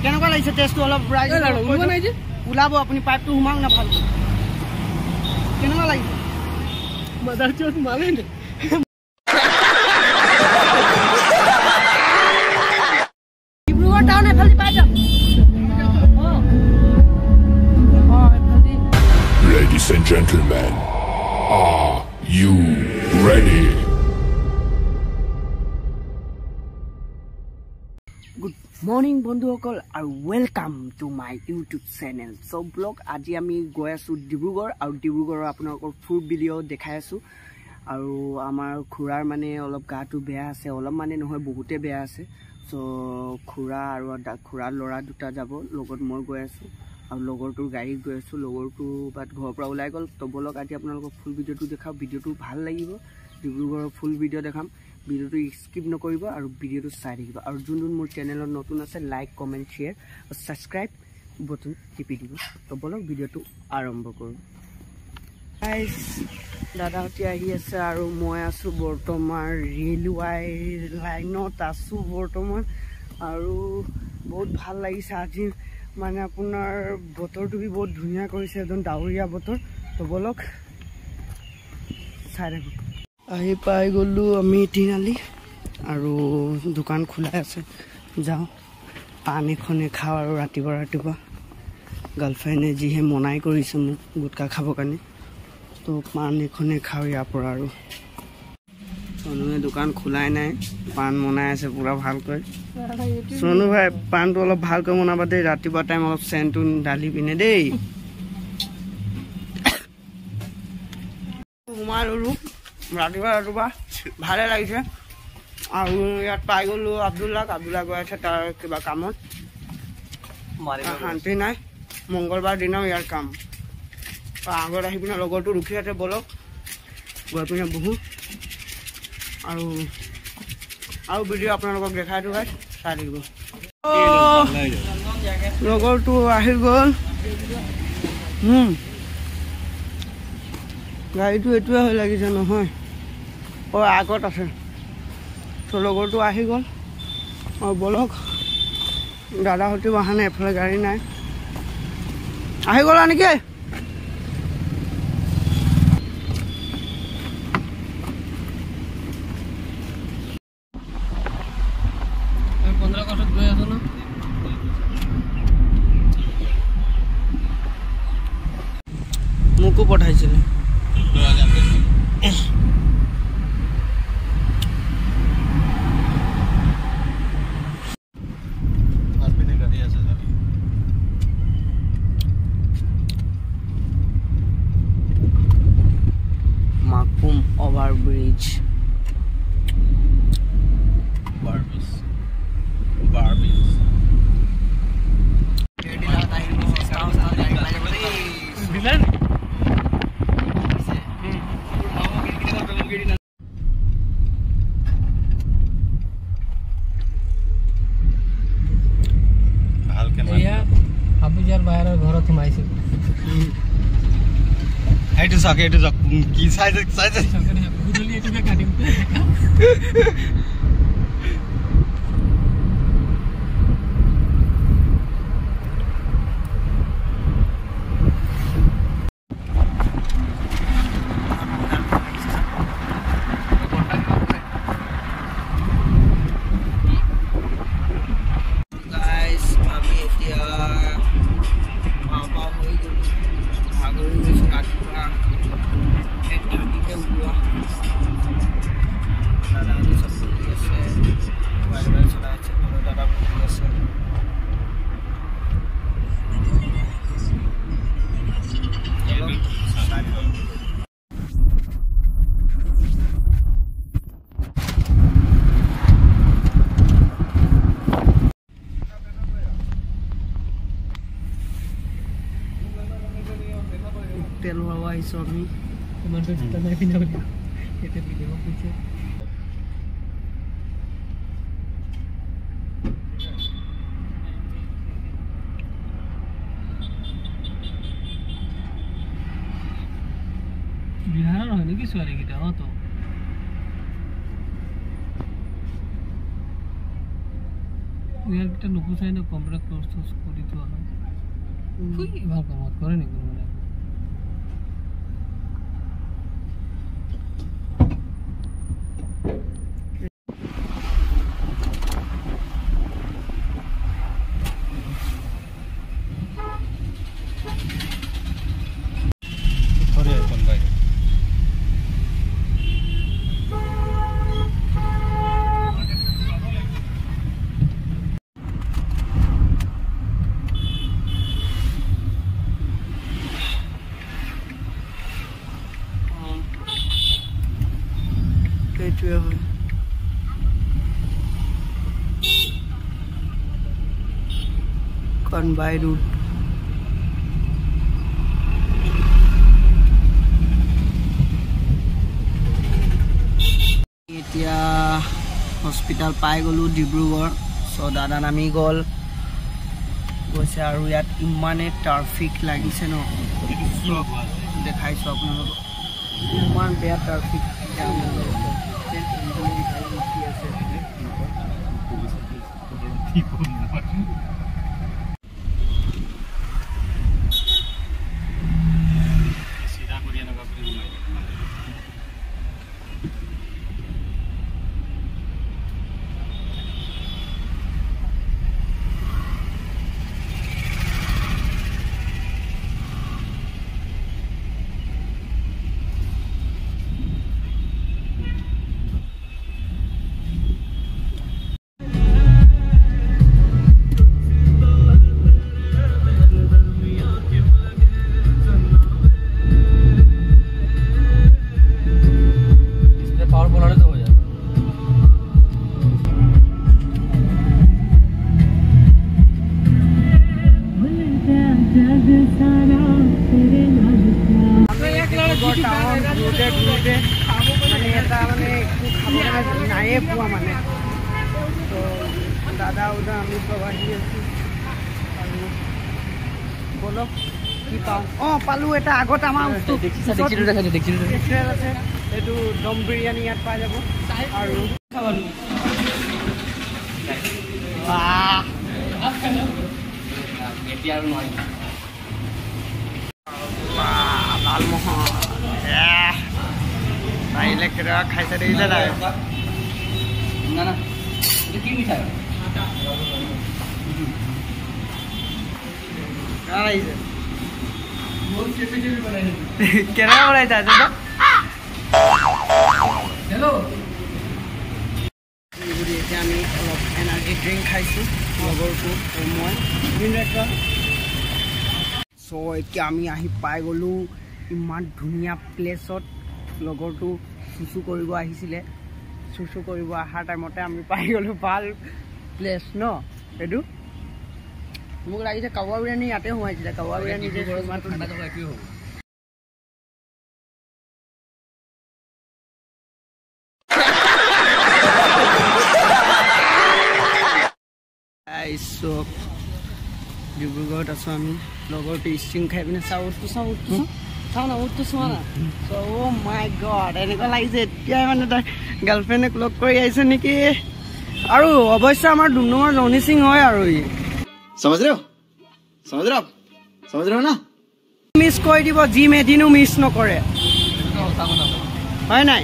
কেনেকুৱা লাগিছে টেষ্টটো অলপ ওলাব আপুনি পাইপটো সোমাওক না ভাল কেনেকুৱা লাগিছে মাদাৰ চোট মালে নে ডিব্ৰুগড় টাউন এফালে পাই যাম Ladies and gentlemen, are you ready? Good morning বন্ধুসকল আৰু welcome to my YouTube channel so blog আজি আমি গৈ আছো ডিব্ৰুগড় আৰু ডিব্ৰুগড়ৰ আপোনালোকৰ ফুল ভিডিঅ দেখাই আছো আৰু আমাৰ খুৰাৰ মানে অলপ গাটো বেয়া আছে অলপ মানে নহয় বহুতে বেয়া আছে সো খুৰা আৰু খুৰাৰ ল'ৰা দুটা যাব লগত মই গৈ আছো আৰু লগৰটোৰ গাড়ীত গৈ আছো লগৰটো বাট ঘৰৰ পৰা ওলাই গ'ল তো ব্লগ আজি আপোনালোকক ফুল ভিডিঅ'টো দেখাও ভিডিঅ'টো ভাল লাগিব ডিব্ৰুগড়ৰ ফুল ভিডিঅ' দেখাম ভিডিঅ'টো স্কিপ নকৰিব আৰু ভিডিঅ'টো চাই থাকিব আৰু যোন মোৰ চেনেলত নতুন আছে লাইক কমেণ্ট শ্বেয়াৰ আৰু ছাবস্ক্ৰাইব বটন টিপি দিব তো ব্লগ ভিডিঅ'টো আৰম্ভ কৰোঁ গাইজ দাদাহঁতে আহি আছে আৰু মই আছোঁ বৰ্তমান ৰেলৱাই লাইনত আছোঁ বৰ্তমান আৰু বহুত ভাল লাগিছে আজি মানে আপোনাৰ বতৰটো বহুত ধুনীয়া কৰিছে একদম ডাৱৰীয়া বতৰ তো ব্লগ চাই থাকোঁ আহি পাই গ'লো আমি তিনিআলি আৰু দোকান খোলাই আছে যাওঁ পান এখনে খাওঁ আৰু ৰাতিপুৱা গাৰ্লফ্ৰেণ্ডে যিহে মনাই কৰিছে মোক গুটকা খাবৰ কাৰণে তো পান এখনে খাওঁ ইয়াৰ পৰা আৰু চনুৱে দোকান খোলাই নাই পান মনাই আছে পুৰা ভালকৈ চনু ভাই পানটো অলপ ভালকৈ মনাবা দেই ৰাতিপুৱা টাইম অলপ চেণ্টটো ঢালি পিনে দেই সোমাই ল'লোঁ ৰাতিপুৱা ভালে লাগিছে আৰু ইয়াত পাই গ'লোঁ আব্দুল্লাক গৈ আছে তাৰ কিবা কামত শান্তি নাই মংগলবাৰ দিনাও ইয়াৰ কাম আগত আহি পিনে লগৰটো ৰখি আছে বলক গৈ পিনে বহোঁ আৰু ভিডিঅ' আপোনালোকক দেখাই দিওঁ গাইজ চাই থাকিব লগৰটো আহি গ'ল গাড়ীটো এইটোৱে হৈ লাগিছে নহয় আগত আছে তো লগৰটো আহি গ'ল আৰু বলক দাদাহঁতেও অহা নাই এফালে গাড়ী নাই আহি গ'লা নেকি মোকো পঠাইছিলে মাকুম ওভাৰ ব্ৰিজ বাহিৰৰ ঘৰত সোমাইছো এইটো চাক কি চাই গুদলি এইটোকে কাটিম তেল হাৱা আহিছোঁ আমি ইমানটো জোতা নাই পিন্ধা বুলি এতিয়া পিন্ধিব খুজিছে বিহাৰৰ হয় নেকি ছোৱালীকেইটা তো জুনিয়ৰ কিটা নুপুছাই ন কম্পিউটাৰ কোৰ্স কৰি থোৱা হয় ফুই ভাল কামত কৰে নেকি মানে Conway Road. এতিয়া হস্পিটাল পাই গলো ডিব্ৰুগড় সো দাদা নামি গল গৈছে আৰু ইয়াত ইমানে ট্ৰাফিক লাগিছে ন দেখাইছো আপোনালোকক ইমান বেয়া ট্ৰাফিক জাম दादा उदा आम प्रवाही बोलो कि पाऊँ पालू एट आगत आम दम बिरियानी इतना पा जा लालमोहन खाई एनार्जी ड्रिंक खाइছো লগৰটো মই सो এতিয়া আমি আহি পাই গলো ইমান ধুনিয়া প্লেছত লগৰটো সুসু কৰিব আহিছিলে সুসু কৰিব আহাৰ টাইমতে আমি পাই গলো ভাল প্লেছ ন এডু মোক লাগিছে কাৱা বিৰিয়ানী ইয়াতে হোৱাইছিলে কাৱা বিৰিয়ানী যে ইমান ঠাণ্ডা জগা কি হ'ব আইছো ডিব্ৰুগড়ত আছো আমি লগৰটো ষ্টিং খাই পিনে চাউটো চাও না উঠটো চোৱা না সো ও মাই গড এনেকুৱা লাগিছে এতিয়া মানে তাৰ গাৰ্লফ্ৰেণ্ডক লগ কৰি আহিছে নেকি আৰু অৱশ্যে আমাৰ দুনুমৰ জনি সিং হয় আৰু समझ रहे हो ना মিস কৰি দিব জি মেদিনো মিস নকৰে হয় নাই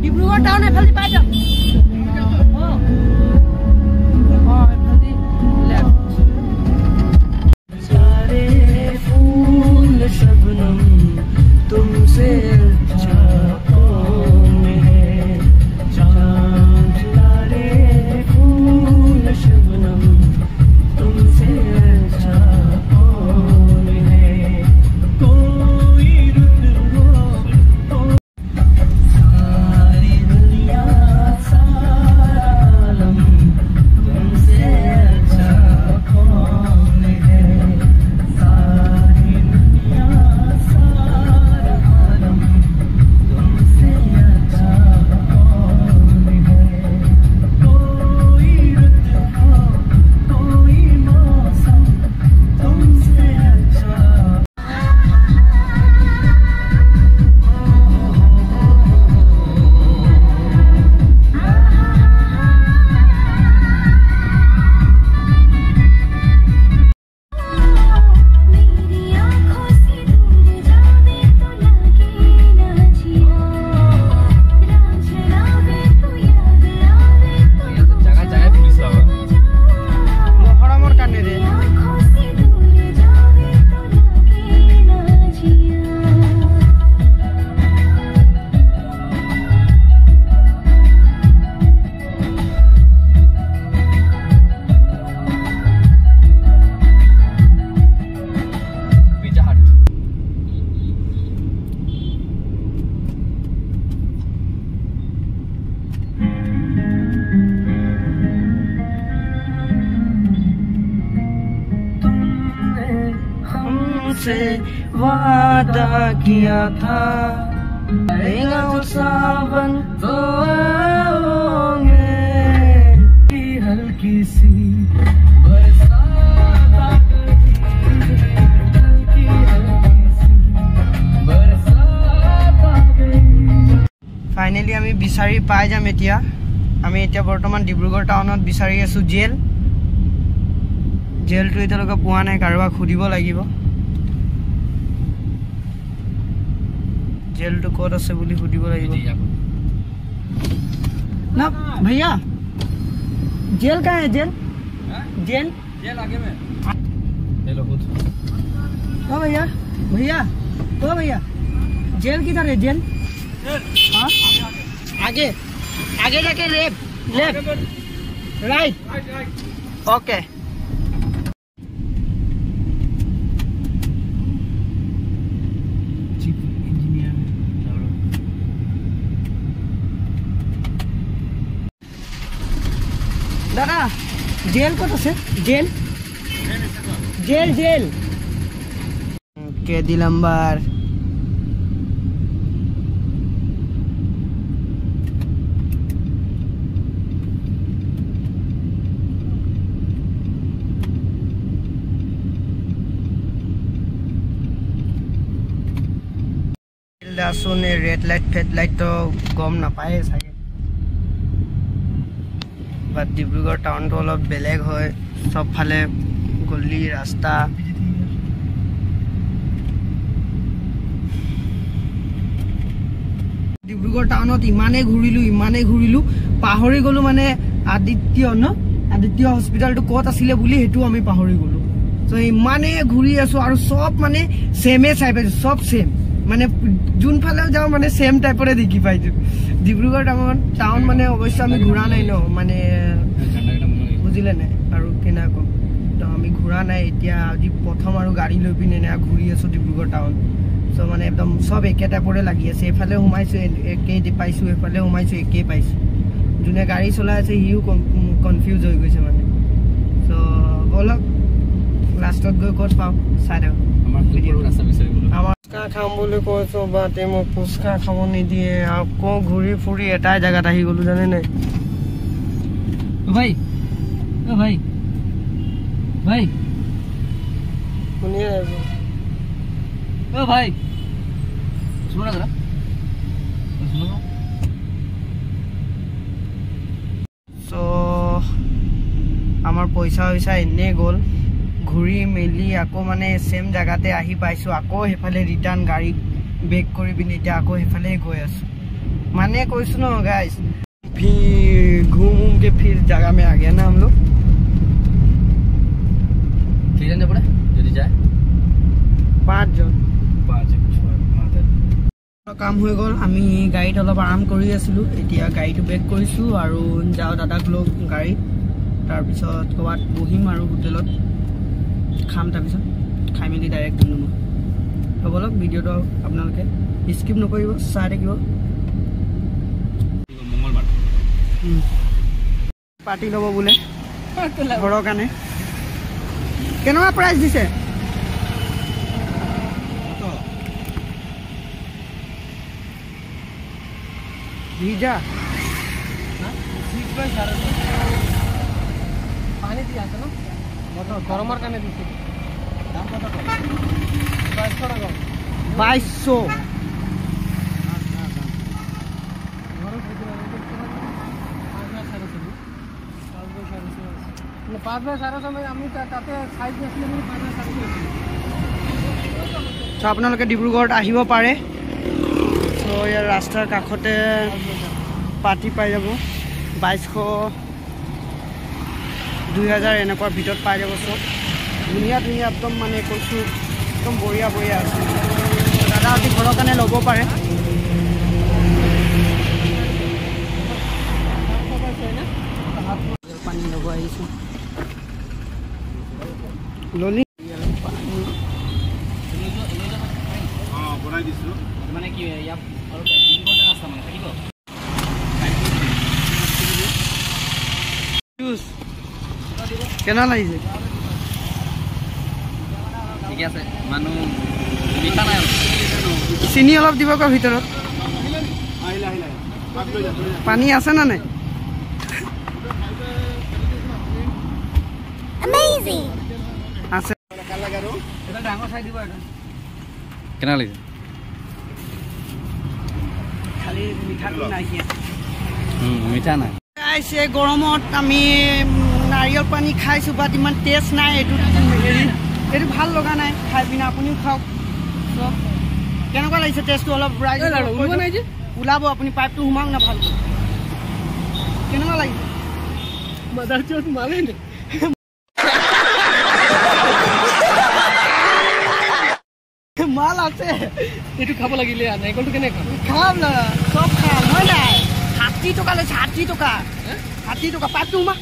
Dibrugarh down at Philly Baja. Left. सारे फूल शबनम तुमसे अच्छा मेरे चांद सारे फूल शबनम तुमसे अच्छा तुमसे वादा किया था आएगा वो सावन तो आओगे हल्की सी बरसात आ गई हल्की सी बरसात आ गई फाइनली আমি বিচাৰি পাই যাম এতিয়া আমি এতিয়া বৰ্তমান ডিব্ৰুগড় টাউনত বিচাৰি আছো জেল জেলটো এতিয়ালৈকে পোৱা নাই কাৰোবাক খুদিব লাগিব জেলটো ক'ত আছে বুলি খুদিব লাগিব না भैया जेल कहाँ है जेल जेल जेल आगे में ले लो कुछ ओ भैया भैया ओ भैया जेल किधर है जेल हाँ आगे आगे जाके लेफ्ट राइट ओके दादा जेल को तो से जेल जेल जेल कैदी नंबर दासोने रेड लाइट फेड लाइट तो गम ना पाए सागे बात डिब्रुगढ़ टाउन तो अलग बेलेग है सब फाले गली रास्ता डिब्रुगढ़ टाउनत इमाने घुरिलु पाहरी गलो माने आदित्य न आदित्य हॉस्पिटल तो कत आसिले बुली हेतु आमी पाहरी गलो सो इमाने घुरी आसो आरो सब माने सेमे साइड सब सेम माने जुन फाले जाओ माने सेम टाइपरे देखि पाइजु डिब्रुगढ़ टाउन माने अवश्य आमी घुरा नै न माने बुझिले नै आरो केना को तो आमी घुरा नै इतिया আজি प्रथम आरो गाड़ी লৈ पिने ना घुरी आसो डिब्रुगढ़ टाउन सो माने एकदम सब एके टाइपरे लागि আছে এফালে হুমাইছো একে দি পাইছো এফালে হুমাইছো একে পাইছো जुने गाड़ी चला আছে হিউ কনফিউজ হৈ গৈছে মানে সো বলক লাস্টত গৈ কত পাও সাইড আমাৰ ভিডিও ৰাস্তা বিচাৰি গলো আমাৰ পুচকা খাম বুলি কৈছো বাতে মই পুচকা খাব নিদিয়ে আকৌ ঘুৰি ফুৰি এটাই জায়গাত আহি গলো জানে নাই ও ভাই ভাই শুনিয়ে আছো ও ভাই শুনো না শুনো সো আমাৰ পইচা হইছা এনে গল ঘুৰি মেলি আকৌ মানে সেম জায়গাতে আহি পাইছো আকৌ হেফালে ৰিটাৰ্ন গাড়ী বেক কৰি বিনি এতিয়া আকৌ হেফালে গৈ আছো माने কৈছো ন गाइस फिर घूम के फिर जगह में आ गया ना हम लोग कितने जन पड़े जल्दी जाए 5 जन 5 काम হৈ গল আমি গাড়ীত অলপ আৰাম কৰি আছিলো এতিয়া গাড়ীটো বেক কৰিছো আৰু যাও দাদাক লগ গাড়ী তাৰ পিছত কোৱাত বহিম আৰু হোটেলত খাম তাৰ পিছত খাই মেলি ডাইৰেক্ট দিম তো বলক ভিডিওটো আপোনালোকে স্কিপ নকৰিব চাই থাকিব মঙ্গলবাৰ পাৰ্টি লব বুলে ঘৰৰ কাৰণে কেনেকুৱা প্ৰাইস দিছে ভিজা पानी दिया था ना मतलब गरमर काने दिसे दाम कत 2200 আপোনালোকে ডিব্ৰুগড়ত আহিব পাৰে সো ইয়াৰ ৰাস্তাৰ কাষতে পাৰ্টি পাই যাব 2200 2000 এনেকুৱা ভিতৰত পাই যাব সব ধুনীয়া ধুনীয়া একদম মানে কৈছো একদম বঢ়িয়া বঢ়িয়া আছে দাদা আজি ঘৰৰ কাৰণে ল'ব পাৰে পানী ল'ব আহিছো ললি বনাই দিছো মানে কি ইয়াত আৰু 3 ঘণ্টা ৰাস্তা মানে থাকিব জুস কেনা লাগিছে ঠিকে আছে মানুহ মিঠা নাই চিনি অলপ দিব ক ভিতৰত পানী আছে না নাই Amazing. আছে এটা ডাঙৰ চাই দিব এটা কেনে লাগিছে খালি মিঠাটো নাই কি মিঠা নাই গাইছে গৰমত আমি নাৰিকল পানী খাইছোঁ বাট ইমান টেষ্ট নাই এইটো ভাল লগা নাই খাই পিনে আপুনিও খাওক চব কেনেকুৱা লাগিছে টেষ্টটো অলপ ওলাব আপুনি পাইপটো সোমাওক না ভাল কেনেকুৱা লাগিছে মাদাৰচোদ মালে নে মাল আছে এইটো খাব লাগিলে নাৰিকলটো কেনে খাম না চব খাম হয় নাই 60 টকা লৈছে 60 টকা 60 টকা পাইপটো সোমা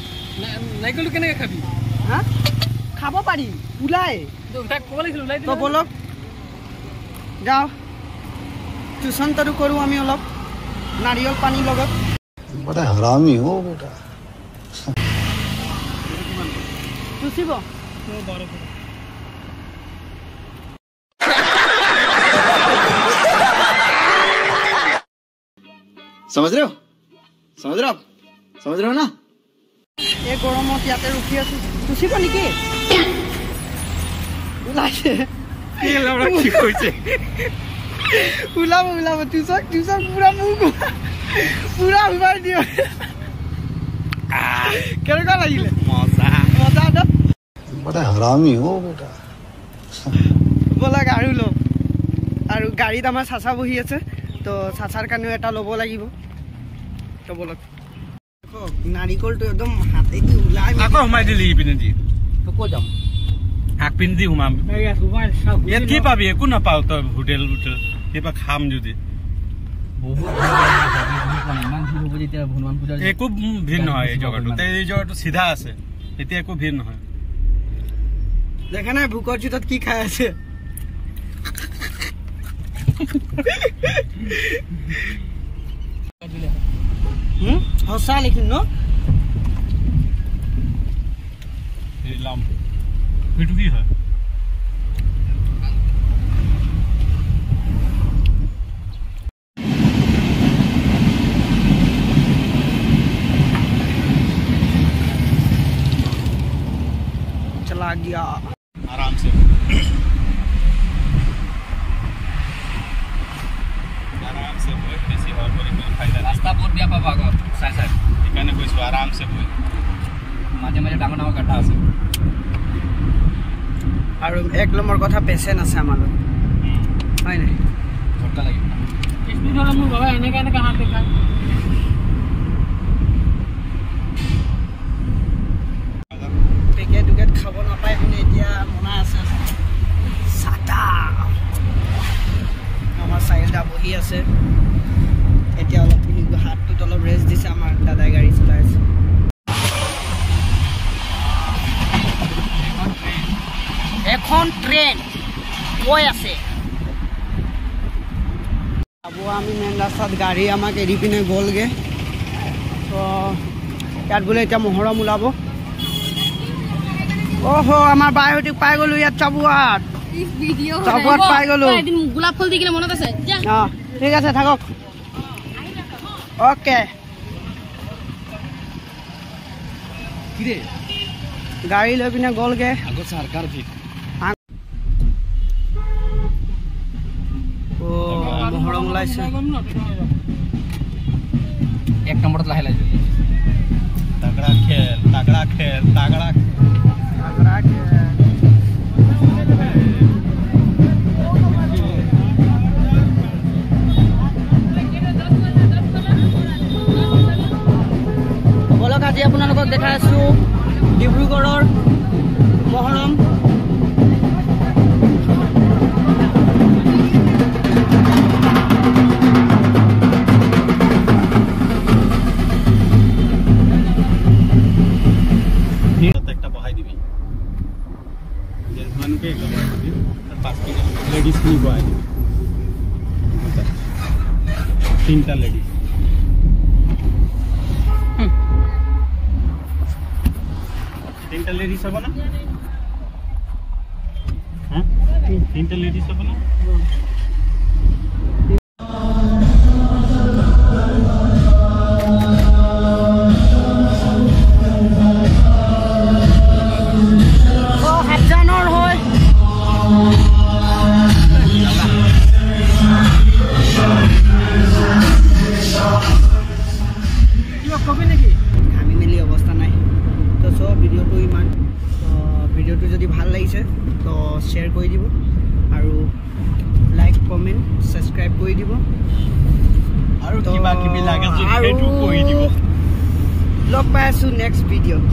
নাৰিকলটো কেনেকৈ খাবি হা খাব পাৰি ওলাই তাক ক'ব লাগিছিল ওলাই তো বলক যাওঁ টিউচনটো কৰোঁ আমি অলপ নাৰিকল পানীৰ লগত बड़ा हरामी हो बेटा চুচিব समझ रहे हो समझ रहे हो ना এই গৰমত ইয়াতে ৰখি আছো চুচিব নেকি ওলাইছে ওলাব ওলাব টিউচন পুৰা উবাই দিওঁ কেনেকুৱা লাগিলে মজা बड़ा हरामी हो बेटा ব'লা গাড়ী লওঁ আৰু গাড়ীত আমাৰ চাচা বহি আছে তো চাচাৰ কাৰণেও এটা ল'ব লাগিব তো ব'লক নাৰিকলটো একদম হাতেদি ওলাই আকৌ সোমাই দিলি ইপিনে দি তো ক'ত যাম আগ পিনে দি সোমাম ইয়াত কি পাবি একো নাপাওঁ তই হোটেল কিবা খাম যদি ইমান ভিৰ হ'ব যেতিয়া হনুমান পূজা একো ভিৰ নহয় এই জেগাটো এই জেগাটো চিধা আছে এতিয়া একো ভিৰ নহয় দেখা নাই ভোকৰ জিতত কি খাই আছে সঁচা লিখিম ন এইটো কি হয় चला गया आराम से बेसी हर पर कोई फायदा नहीं ৰাস্তা বহুত বেয়া পাব আগত চাই চাই সেইকাৰণে কৈছোঁ আৰাম से বৈ মাজে মাজে ডাঙৰ ডাঙৰ গাঁথা আছে আৰু এক নম্বৰ কথা পেচেণ্ট আছে আমাৰ লগত হয় নাই ঝটকা লাগিব স্পিড হ'লে মোৰ বাবা এনেকৈ হাত দেখায় পেকেট খাব নাপায় শুনে এতিয়া মনা আছে চাটা আমাৰ চাইল্ডা বহি আছে এতিয়া অলপ হাতটোত অলপ ৰেষ্ট দিছে আমাৰ দাদাই গাড়ী চলাই আছে এখন ট্ৰেইন গৈ আছে আবু আমি মেইন ৰাস্তাত গাড়ী আমাক এৰি পিনে গ'লগৈ তো ইয়াত বোলে এতিয়া মহৰম ওলাব ओहो আমাৰ বায়োটিক পাই গলো ইয়াত চাবুৱাত ভিডিও চাবুৱাত পাই গলো এদিন গোলাপ ফুল দিকিলে মনত আছে হ্যাঁ ঠিক আছে থাকক ওকে কি রে গাড়ী লৈ পিনে গলগে আগত সরকার ভিক ও মহৰম ওলাইছে এক নম্বৰত লাহে লাহে तगड़ा खेल বলক আজি আপোনালোকক দেখাই আছো ডিব্ৰুগড়ৰ মহৰম लेडीज की बॉय तीनटा लेडीज तीनटा लेडीज सब ना তিনটা লেডিস হবে না হাজানৰ হয় ঘামি মেলি অৱস্থা নাই তো সব ভিডিঅ'টো ইমান ভিডিঅ'টো যদি ভাল লাগিছে তো শ্বেয়াৰ কৰি দিব আৰু লাইক কমেণ্ট ছাবস্ক্ৰাইব কৰি দিব আৰু কিবা কিবি লাগে সেইটো কৰি দিব লগ পাই আছোঁ নেক্সট ভিডিঅ'